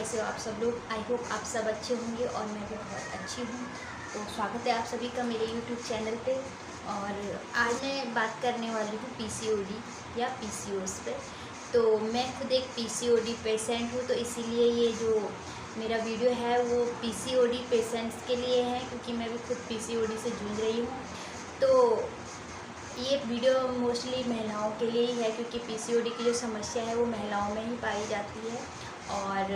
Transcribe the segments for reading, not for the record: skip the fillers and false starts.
कैसे हो आप सब लोग। आई होप आप सब अच्छे होंगे और मैं भी बहुत अच्छी हूँ। तो स्वागत है आप सभी का मेरे यूट्यूब चैनल पे। और आज मैं बात करने वाली हूँ पीसीओडी या पीसीओएस पे। तो मैं खुद एक पीसीओडी पेशेंट हूँ, तो इसीलिए ये जो मेरा वीडियो है वो पीसीओडी पेशेंट्स के लिए है, क्योंकि मैं भी खुद पीसीओडी से जूझ रही हूँ। तो ये वीडियो मोस्टली महिलाओं के लिए ही है, क्योंकि पीसीओडी की जो समस्या है वो महिलाओं में ही पाई जाती है। और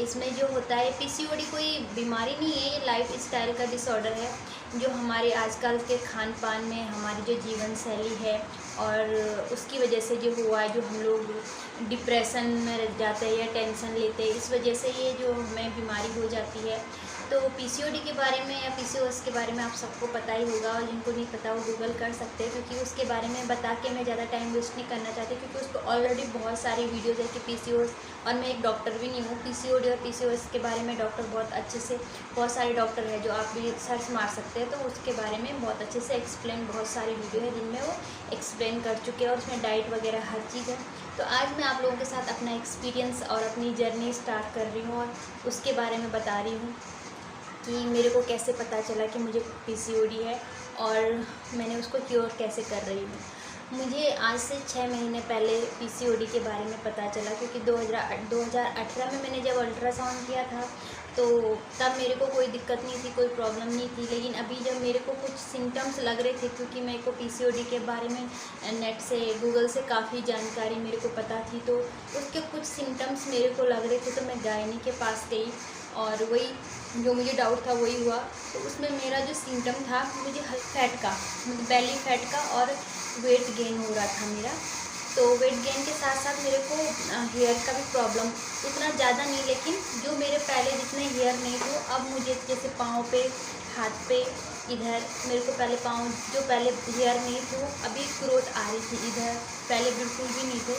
इसमें जो होता है, पीसीओडी कोई बीमारी नहीं है, ये लाइफ स्टाइल का डिसऑर्डर है जो हमारे आजकल के खान पान में हमारी जो जीवन शैली है और उसकी वजह से जो हुआ है, जो हम लोग डिप्रेशन में जाते हैं या टेंशन लेते हैं, इस वजह से ये जो हमें बीमारी हो जाती है। तो पीसीओडी के बारे में या पीसीओएस के बारे में आप सबको पता ही होगा, और जिनको नहीं पता वो गूगल कर सकते हैं, क्योंकि उसके बारे में बता के मैं ज़्यादा टाइम वेस्ट नहीं करना चाहती, क्योंकि उस पर ऑलरेडी बहुत सारी वीडियोज़ है कि पीसीओएस, और मैं एक डॉक्टर भी नहीं हूँ। पीसीओडी और पीसीओएस के बारे में डॉक्टर बहुत अच्छे से, बहुत सारे डॉक्टर हैं जो आप भी सर्च मार सकते हैं, तो उसके बारे में बहुत अच्छे से एक्सप्लेन, बहुत सारी वीडियो है जिनमें वो एक्सप्लेन कर चुके हैं, और उसमें डाइट वगैरह हर चीज़ है। तो आज मैं आप लोगों के साथ अपना एक्सपीरियंस और अपनी जर्नी स्टार्ट कर रही हूँ, और उसके बारे में बता रही हूँ कि मेरे को कैसे पता चला कि मुझे पीसीओडी है और मैंने उसको क्योर कैसे कर रही हूँ। मुझे आज से 6 महीने पहले पीसीओडी के बारे में पता चला, क्योंकि 2018 में मैंने जब अल्ट्रासाउंड किया था तो तब मेरे को कोई दिक्कत नहीं थी, कोई प्रॉब्लम नहीं थी। लेकिन अभी जब मेरे को कुछ सिम्टम्स लग रहे थे, क्योंकि मेरे को पीसीओडी के बारे में नेट से, गूगल से काफ़ी जानकारी मेरे को पता थी, तो उसके कुछ सिम्टम्स मेरे को लग रहे थे, तो मैं गायनी के पास गई और वही जो मुझे डाउट था वही हुआ। तो उसमें मेरा जो सिम्टम था, मुझे फैट का, मतलब बेली फैट का और वेट गेन हो रहा था मेरा। तो वेट गेन के साथ साथ मेरे को हेयर का भी प्रॉब्लम, उतना ज़्यादा नहीं, लेकिन जो मेरे पहले जितने हेयर नहीं थे, अब मुझे जैसे पाँव पे, हाथ पे, इधर मेरे को पहले पाँव जो पहले हेयर नहीं थे वो अभी ग्रोथ आ रही थी, इधर पहले बिल्कुल भी नहीं थे।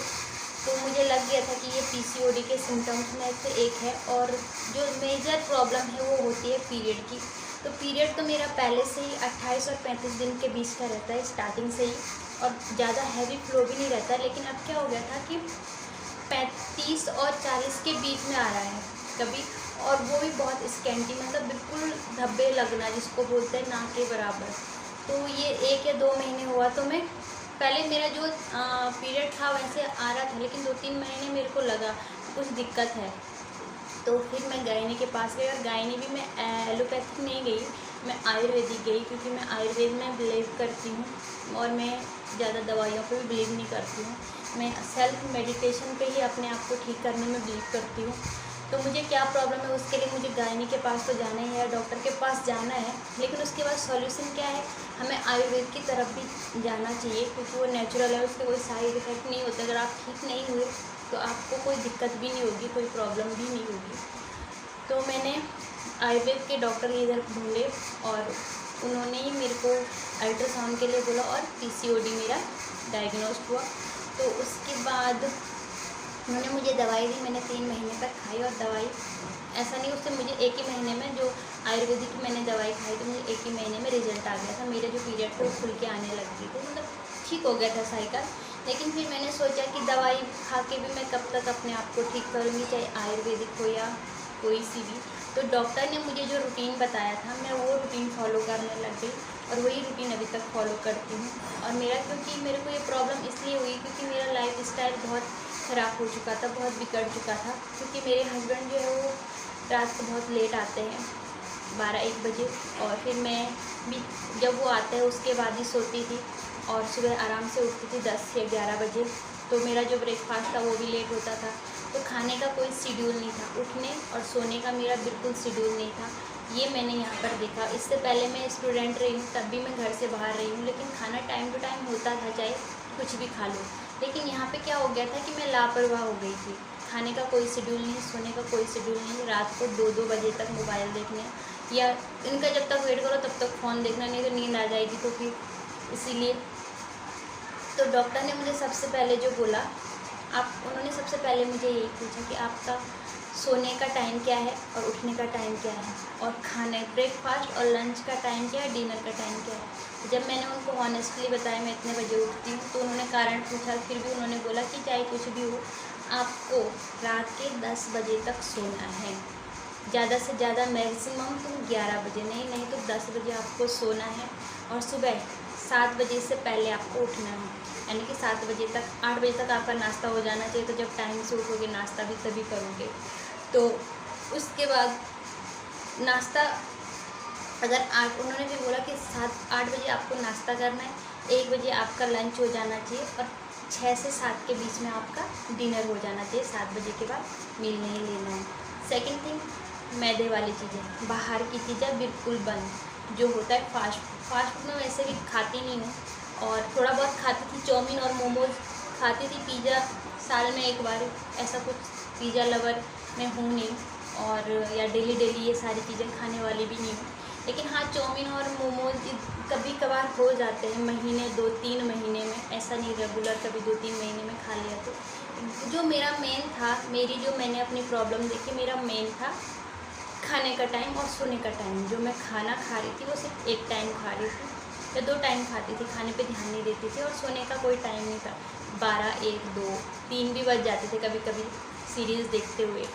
तो मुझे लग गया था कि ये पीसीओडी के सिम्टम्स में से एक है। और जो मेजर प्रॉब्लम है वो होती है पीरियड की। तो पीरियड तो मेरा पहले से ही 28 और 35 दिन के बीच का रहता है स्टार्टिंग से ही, और ज़्यादा हैवी फ्लो भी नहीं रहता। लेकिन अब क्या हो गया था कि 35 और 40 के बीच में आ रहा है कभी, और वो भी बहुत स्कैंटी, मतलब बिल्कुल धब्बे लगना जिसको बोलते हैं, ना के बराबर। तो ये 1 या 2 महीने हुआ। तो मैं पहले मेरा जो पीरियड था वैसे आ रहा था, लेकिन 2-3 महीने मेरे को लगा कुछ दिक्कत है। तो फिर मैं गायनी के पास गई, और गायनी भी मैं एलोपैथिक नहीं गई, मैं आयुर्वेदिक गई, क्योंकि मैं आयुर्वेद में बिलीव करती हूँ और मैं ज़्यादा दवाइयों पे भी बिलीव नहीं करती हूँ। मैं सेल्फ मेडिटेशन पे ही अपने आप को ठीक करने में बिलीव करती हूँ। तो मुझे क्या प्रॉब्लम है, उसके लिए मुझे गायनी के पास तो जाना ही है, डॉक्टर के पास जाना है, लेकिन उसके बाद सॉल्यूशन क्या है, हमें आयुर्वेद की तरफ भी जाना चाहिए, क्योंकि वो नेचुरल है, उसके कोई साइड इफ़ेक्ट नहीं होते। अगर आप ठीक नहीं हुए तो आपको कोई दिक्कत भी नहीं होगी, कोई प्रॉब्लम भी नहीं होगी। तो मैंने आयुर्वेद के डॉक्टर इधर ढूंढे, और उन्होंने ही मेरे को अल्ट्रासाउंड के लिए बोला, और पीसीओडी मेरा डायग्नोस्ट हुआ। तो उसके बाद उन्होंने मुझे दवाई दी, मैंने 3 महीने तक खाई। और दवाई ऐसा नहीं, उससे मुझे 1 ही महीने में, जो आयुर्वेदिक की मैंने दवाई खाई तो मुझे 1 ही महीने में रिजल्ट आ गया था। मेरे जो पीरियड थे वो खुल के आने लग गई थी, मतलब ठीक हो गया था साइकिल। लेकिन फिर मैंने सोचा कि दवाई खा के भी मैं कब तक अपने आप को ठीक करूँगी, चाहे आयुर्वेदिक हो या कोई सी भी। तो डॉक्टर ने मुझे जो रूटीन बताया था, मैं वो रूटीन फॉलो करने लग गई, और वही रूटीन अभी तक फॉलो करती हूँ। और मेरा, क्योंकि मेरे को ये प्रॉब्लम इसलिए हुई क्योंकि मेरा लाइफ स्टाइल बहुत ख़राब हो चुका था, बहुत बिगड़ चुका था। क्योंकि मेरे हस्बैंड जो है वो रात को बहुत लेट आते हैं, 12-1 बजे, और फिर मैं भी जब वो आते हैं उसके बाद ही सोती थी, और सुबह आराम से उठती थी 10 या 11 बजे। तो मेरा जो ब्रेकफास्ट था वो भी लेट होता था। तो खाने का कोई शेड्यूल नहीं था, उठने और सोने का मेरा बिल्कुल शेड्यूल नहीं था। ये मैंने यहाँ पर देखा। इससे पहले मैं स्टूडेंट रही हूँ, तब भी मैं घर से बाहर रही हूँ, लेकिन खाना टाइम टू टाइम होता था, चाहे कुछ भी खा लो। लेकिन यहाँ पे क्या हो गया था कि मैं लापरवाह हो गई थी। खाने का कोई शेड्यूल नहीं, सोने का कोई शेड्यूल नहीं, रात को 2-2 बजे तक मोबाइल देखने, या इनका जब तक वेट करो तब तक फ़ोन देखना, नहीं तो नींद आ जाएगी। तो फिर इसीलिए तो डॉक्टर ने मुझे सबसे पहले जो बोला, उन्होंने सबसे पहले मुझे यही पूछा कि आपका सोने का टाइम क्या है और उठने का टाइम क्या है, और खाने, ब्रेकफास्ट और लंच का टाइम क्या है, डिनर का टाइम क्या है। जब मैंने उनको ऑनेस्टली बताया मैं इतने बजे उठती हूँ, तो उन्होंने कारण पूछा, फिर भी उन्होंने बोला कि चाहे कुछ भी हो, आपको रात के 10 बजे तक सोना है। ज़्यादा से ज़्यादा मैक्सिमम तो 11 बजे, नहीं तो 10 बजे आपको सोना है। और सुबह 7 बजे से पहले आपको उठना है, यानी कि 7 बजे तक, 8 बजे तक आपका नाश्ता हो जाना चाहिए। तो जब टाइम से उठोगे नाश्ता भी तभी करोगे। तो उसके बाद नाश्ता अगर उन्होंने भी बोला कि 7-8 बजे आपको नाश्ता करना है, 1 बजे आपका लंच हो जाना चाहिए और 6 से 7 के बीच में आपका डिनर हो जाना चाहिए। 7 बजे के बाद मील नहीं लेना है। सेकंड थिंग, मैदे वाली चीज़ें, बाहर की चीज़ें बिल्कुल बंद। जो होता है फास्ट फूड में वैसे भी खाती नहीं हूँ, और थोड़ा बहुत खाती थी, चाउमीन और मोमोज़ खाती थी। पिज़्ज़ा साल में एक बार, ऐसा कुछ पिज़्ज़ा लवर मैं हूँ नहीं, और या डेली ये सारी चीज़ें खाने वाली भी नहीं हूँ। लेकिन हाँ, चाउमीन और मोमोज कभी कभार हो जाते हैं, महीने 2-3 महीने में, ऐसा नहीं रेगुलर, कभी 2-3 महीने में खा लिया। तो जो मेरा मेन था, मैंने अपनी प्रॉब्लम देखी, मेरा मेन था खाने का टाइम और सोने का टाइम। जो मैं खाना खा रही थी वो सिर्फ एक टाइम खा रही थी या 2 टाइम खाती थी, खाने पे ध्यान नहीं देती थी, और सोने का कोई टाइम नहीं था। 12, 1, 2, 3 भी बज जाते थे कभी कभी सीरीज़ देखते हुए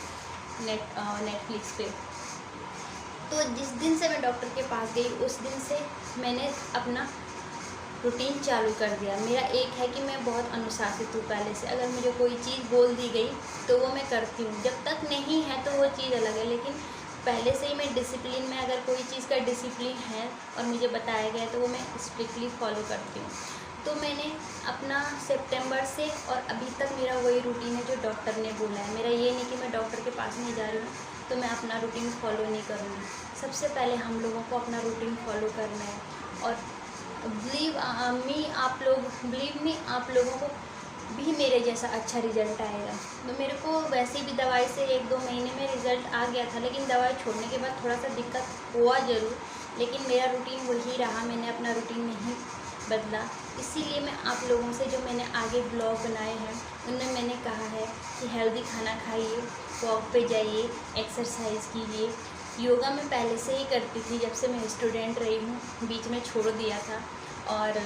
नेटफ्लिक्स पे। तो जिस दिन से मैं डॉक्टर के पास गई, उस दिन से मैंने अपना रूटीन चालू कर दिया। मेरा एक है कि मैं बहुत अनुशासित हूँ पहले से। अगर मुझे कोई चीज़ बोल दी गई तो वो मैं करती हूँ, जब तक नहीं है तो वो चीज़ अलग है। लेकिन पहले से ही मैं डिसिप्लिन में, अगर कोई चीज़ का डिसिप्लिन है और मुझे बताया गया है तो वो मैं स्ट्रिक्टली फॉलो करती हूँ। तो मैंने अपना सितंबर से और अभी तक मेरा वही रूटीन है जो डॉक्टर ने बोला है। मेरा ये नहीं कि मैं डॉक्टर के पास नहीं जा रही हूँ तो मैं अपना रूटीन फॉलो नहीं करूँगी। सबसे पहले हम लोगों को अपना रूटीन फॉलो करना है। और बिलीव मी, आप लोगों को भी मेरे जैसा अच्छा रिज़ल्ट आएगा। तो मेरे को वैसे भी दवाई से 1-2 महीने में रिज़ल्ट आ गया था, लेकिन दवाई छोड़ने के बाद थोड़ा सा दिक्कत हुआ ज़रूर, लेकिन मेरा रूटीन वही रहा। मैंने अपना रूटीन नहीं बदला। इसीलिए मैं आप लोगों से, जो मैंने आगे ब्लॉग बनाए हैं उनमें मैंने कहा है कि हेल्दी खाना खाइए, वॉक पे जाइए, एक्सरसाइज कीजिए। योगा मैं पहले से ही करती थी, जब से मैं स्टूडेंट रही हूँ, बीच में छोड़ दिया था। और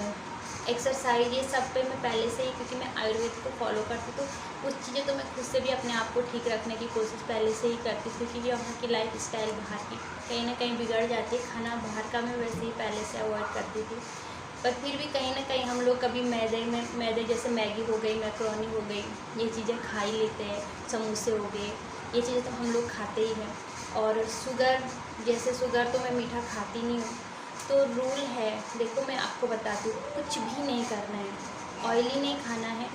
एक्सरसाइज ये सब पे मैं पहले से ही, क्योंकि मैं आयुर्वेद को फॉलो करती, तो कुछ चीज़ें तो मैं खुद से भी अपने आप को ठीक रखने की कोशिश पहले से ही करती थी। क्योंकि वहाँ की लाइफ स्टाइल बाहर की कहीं ना कहीं बिगड़ जाती है। खाना बाहर का मैं वैसे ही पहले से अवॉइड करती थी, पर फिर भी कहीं ना कहीं हम लोग कभी मैदे जैसे मैगी हो गई, मैक्रोनी हो गई, ये चीज़ें खा ही लेते हैं। समोसे हो गए, ये चीज़ें तो हम लोग खाते ही हैं। और शुगर तो मैं मीठा खाती नहीं हूँ। तो रूल है, देखो मैं आपको बताती हूँ, कुछ भी नहीं करना है। ऑयली नहीं खाना है,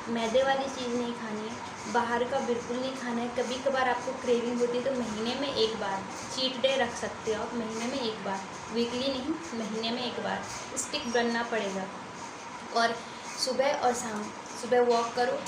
मैदे वाली चीज़ नहीं खानी है, बाहर का बिल्कुल नहीं खाना है। कभी कभार आपको क्रेविंग होती है तो महीने में एक बार चीट डे रख सकते हो आप, महीने में एक बार, वीकली नहीं, महीने में एक बार स्टिक बनना पड़ेगा। और सुबह और शाम, सुबह वॉक करो,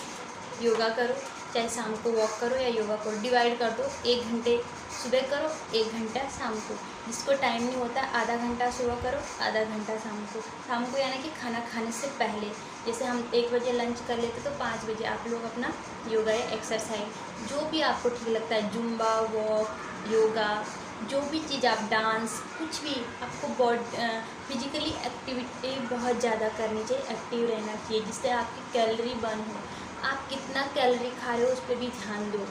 योगा करो, चाहे शाम को वॉक करो या योगा करो, डिवाइड कर दो। 1 घंटे सुबह करो, 1 घंटा शाम को। जिसको टाइम नहीं होता, आधा घंटा सुबह करो, आधा घंटा शाम को यानी कि खाना खाने से पहले। जैसे हम 1 बजे लंच कर लेते तो 5 बजे आप लोग अपना योगा या एक्सरसाइज, जो भी आपको ठीक लगता है, जुम्बा, वॉक, योगा, जो भी चीज़ आप, डांस, कुछ भी आपको फिजिकली एक्टिविटी बहुत ज़्यादा करनी चाहिए, एक्टिव रहना चाहिए, जिससे आपकी कैलोरी बर्न हो। आप कितना कैलोरी खा रहे हो उस पर भी ध्यान दो।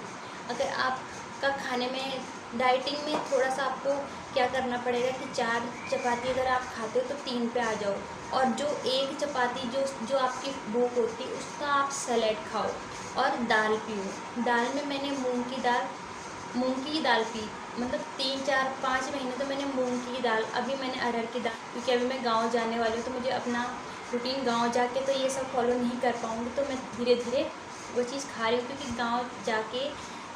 अगर आपका खाने में, डाइटिंग में थोड़ा सा आपको क्या करना पड़ेगा कि 4 चपाती अगर आप खाते हो तो 3 पे आ जाओ। और जो 1 चपाती जो आपकी भूख होती है उसका आप सैलेड खाओ और दाल पियो। दाल में मैंने मूंग की दाल पी, मतलब 3-4-5 महीने तो मैंने मूंग की दाल, अभी मैंने अरहर की दाल, क्योंकि अभी मैं गांव जाने वाली हूँ तो मुझे अपना रूटीन गांव जाके तो ये सब फॉलो नहीं कर पाऊँगी। तो मैं धीरे धीरे वो चीज़ खा रही हूँ, क्योंकि गांव जाके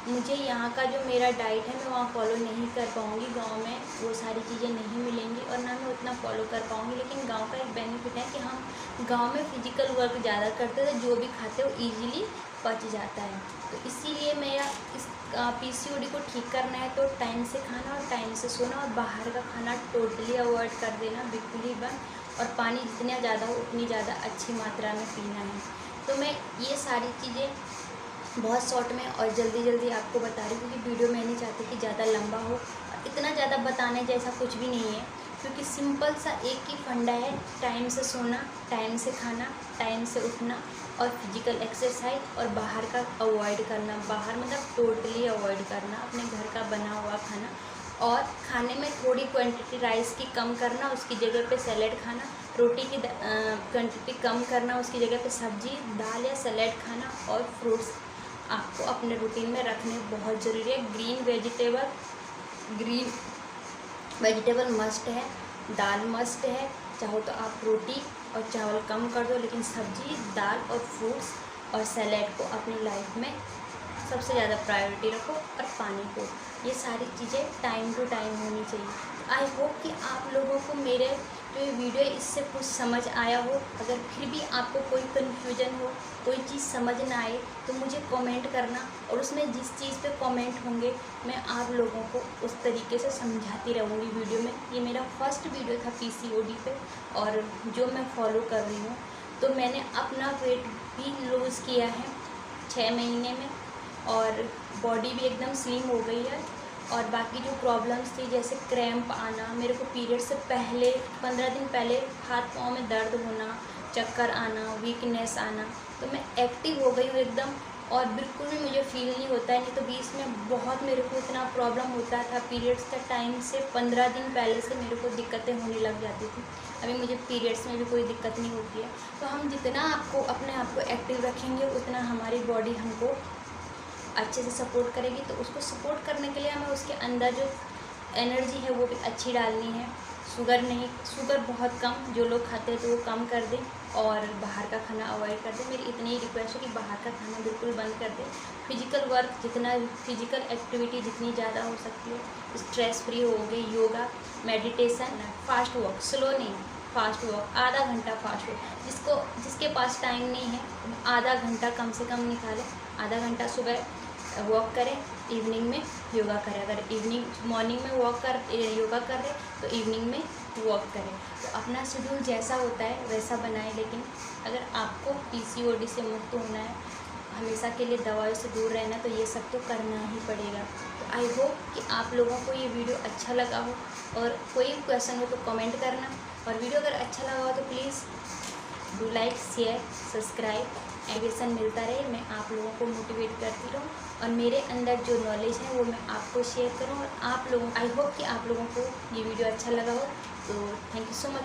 मुझे यहाँ का जो मेरा डाइट है मैं वहाँ फॉलो नहीं कर पाऊँगी। गांव में वो सारी चीज़ें नहीं मिलेंगी और ना मैं उतना फॉलो कर पाऊँगी। लेकिन गांव का एक बेनिफिट है कि हम गांव में फिजिकल वर्क ज़्यादा करते हैं, तो जो भी खाते हो ईजिली पच जाता है। तो इसीलिए मेरा इस PCOD को ठीक करना है तो टाइम से खाना और टाइम से सोना, और बाहर का खाना टोटली अवॉइड कर देना, बिल्कुल ही बंद। और पानी जितना ज़्यादा हो उतनी ज़्यादा अच्छी मात्रा में पीना है। तो मैं ये सारी चीज़ें बहुत शॉर्ट में और जल्दी आपको बता रही हूँ, क्योंकि वीडियो मैं नहीं चाहती कि ज़्यादा लंबा हो। और इतना ज़्यादा बताने जैसा कुछ भी नहीं है, क्योंकि सिंपल सा एक ही फंडा है, टाइम से सोना, टाइम से खाना, टाइम से उठना, और फिजिकल एक्सरसाइज और बाहर का अवॉइड करना, बाहर मतलब टोटली अवॉइड करना, अपने घर का बना हुआ खाना और खाने में थोड़ी क्वांटिटी राइस की कम करना, उसकी जगह पे सैलेड खाना, रोटी की क्वांटिटी कम करना, उसकी जगह पे सब्जी दाल या सैलेड खाना और फ्रूट्स आपको अपने रूटीन में रखने बहुत ज़रूरी है। ग्रीन वेजिटेबल मस्ट है, दाल मस्ट है। चाहो तो आप रोटी और चावल कम कर दो, लेकिन सब्जी दाल और फ्रूट्स और सैलेड को अपनी लाइफ में सबसे ज़्यादा प्रायोरिटी रखो और पानी को, ये सारी चीज़ें टाइम टू टाइम होनी चाहिए। आई होप कि आप लोगों को मेरे जो ये वीडियो है इससे कुछ समझ आया हो। अगर फिर भी आपको कोई कन्फ्यूजन हो, कोई चीज़ समझ ना आए तो मुझे कमेंट करना, और उसमें जिस चीज़ पे कमेंट होंगे मैं आप लोगों को उस तरीके से समझाती रहूँगी वीडियो में। ये मेरा फर्स्ट वीडियो था PCOD पे और जो मैं फॉलो कर रही हूँ, तो मैंने अपना वेट भी लूज़ किया है 6 महीने में और बॉडी भी एकदम स्लिम हो गई है। और बाकी जो प्रॉब्लम्स थी जैसे क्रैम्प आना, मेरे को पीरियड से पहले 15 दिन पहले हाथ पाँव में दर्द होना, चक्कर आना, वीकनेस आना, तो मैं एक्टिव हो गई हूँ एकदम और बिल्कुल भी मुझे फील नहीं होता है। नहीं तो बीच में बहुत मेरे को इतना प्रॉब्लम होता था, पीरियड्स का टाइम से 15 दिन पहले से मेरे को दिक्कतें होने लग जाती थी। अभी मुझे पीरियड्स में भी कोई दिक्कत नहीं होती है। तो हम जितना आपको अपने आप को एक्टिव रखेंगे उतना हमारी बॉडी हमको अच्छे से सपोर्ट करेगी। तो उसको सपोर्ट करने के लिए हमें उसके अंदर जो एनर्जी है वो भी अच्छी डालनी है। शुगर बहुत कम, जो लोग खाते हैं तो वो कम कर दें और बाहर का खाना अवॉइड कर दें। मेरी इतनी ही रिक्वेस्ट है कि बाहर का खाना बिल्कुल बंद कर दें। फिजिकल एक्टिविटी जितनी ज़्यादा हो सकती है, स्ट्रेस फ्री हो गई, yoga, meditation, fast walk, slow नहीं, फास्ट वॉक, आधा घंटा फास्ट वॉक। जिसके पास टाइम नहीं है आधा घंटा कम से कम निकालें। आधा घंटा सुबह वॉक करें, इवनिंग में योगा करें। अगर मॉर्निंग में योगा कर रहे तो इवनिंग में वॉक करें। तो अपना शेड्यूल जैसा होता है वैसा बनाएं। लेकिन अगर आपको PCOD से मुक्त होना है, हमेशा के लिए दवाओं से दूर रहना, तो ये सब तो करना ही पड़ेगा। तो आई होप कि आप लोगों को ये वीडियो अच्छा लगा हो, और कोई क्वेश्चन हो तो कमेंट करना। और वीडियो अगर अच्छा लगा हो तो please do like, share, subscribe. Education मिलता रहे, मैं आप लोगों को मोटिवेट करती रहूँ और मेरे अंदर जो नॉलेज है वो मैं आपको शेयर करूँ। और आई होप कि आप लोगों को ये वीडियो अच्छा लगा हो। तो थैंक यू सो मच।